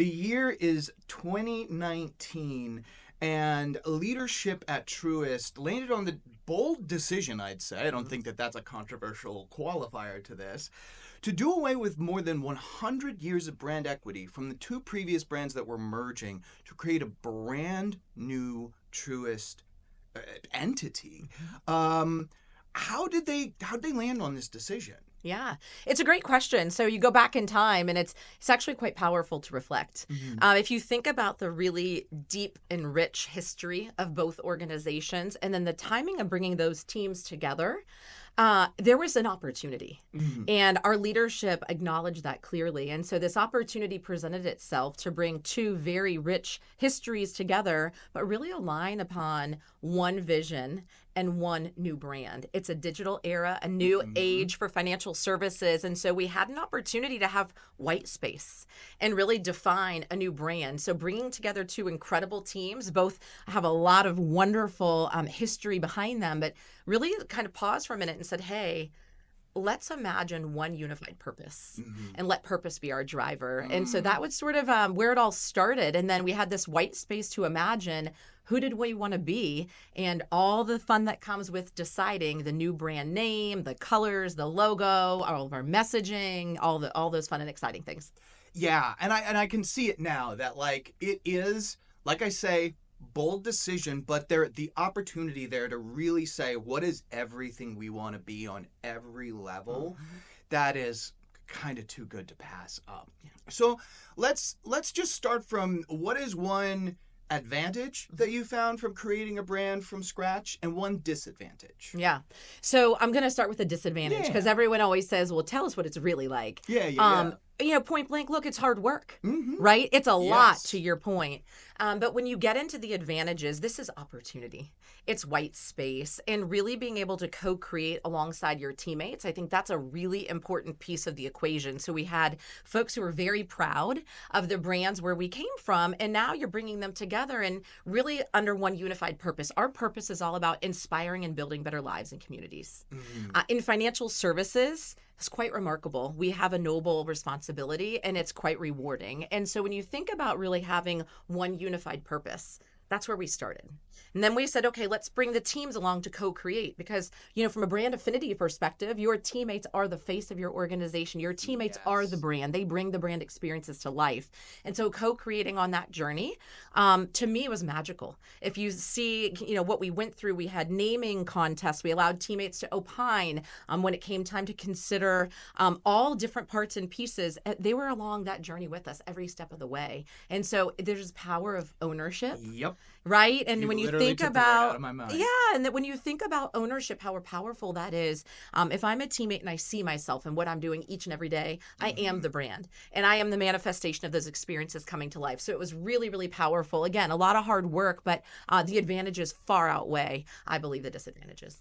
The year is 2019, and leadership at Truist landed on the bold decision, I'd say. I don't think that that's a controversial qualifier to this, to do away with more than 100 years of brand equity from the two previous brands that were merging to create a brand new Truist entity. How did they land on this decision? Yeah, it's a great question. So you go back in time, and it's actually quite powerful to reflect. If you think about the really deep and rich history of both organizations, and then the timing of bringing those teams together, there was an opportunity, and our leadership acknowledged that clearly. And so this opportunity presented itself to bring two very rich histories together, but really align upon one vision and one new brand. It's a digital era, a new age for financial services. And so we had an opportunity to have white space and really define a new brand. So bringing together two incredible teams, both have a lot of wonderful history behind them, but really kind of paused for a minute and said, hey, let's imagine one unified purpose and let purpose be our driver. And so that was sort of where it all started. And then we had this white space to imagine who did we want to be, and all the fun that comes with deciding the new brand name, the colors, the logo, all of our messaging, all those fun and exciting things. Yeah, and I can see it now that it is, like I say, bold decision, but the opportunity there to really say what is everything we want to be on every level. That is kind of too good to pass up. So let's just start from what is one advantage that you found from creating a brand from scratch and one disadvantage. Yeah. So I'm going to start with the disadvantage because everyone always says, well, tell us what it's really like. Yeah. Point blank, look, it's hard work, right? It's a lot, to your point. But when you get into the advantages, this is opportunity. It's white space, and really being able to co-create alongside your teammates. I think that's a really important piece of the equation. So we had folks who were very proud of the brands where we came from, and now you're bringing them together and really under one unified purpose. Our purpose is all about inspiring and building better lives and communities. In financial services, it's quite remarkable. We have a noble responsibility, and it's quite rewarding. And so when you think about really having one unified purpose, that's where we started. And then we said, okay, let's bring the teams along to co-create because, from a brand affinity perspective, your teammates are the face of your organization. Your teammates are the brand. They bring the brand experiences to life. And so co-creating on that journey, to me, was magical. If you see, what we went through, we had naming contests. We allowed teammates to opine when it came time to consider all different parts and pieces. They were along that journey with us every step of the way. And so there's power of ownership. Yep. Right? And when you think about, and that when you think about ownership, how powerful that is. If I'm a teammate and I see myself and what I'm doing each and every day, I am the brand and I am the manifestation of those experiences coming to life. So it was really, really powerful. Again, a lot of hard work, but the advantages far outweigh, I believe, the disadvantages.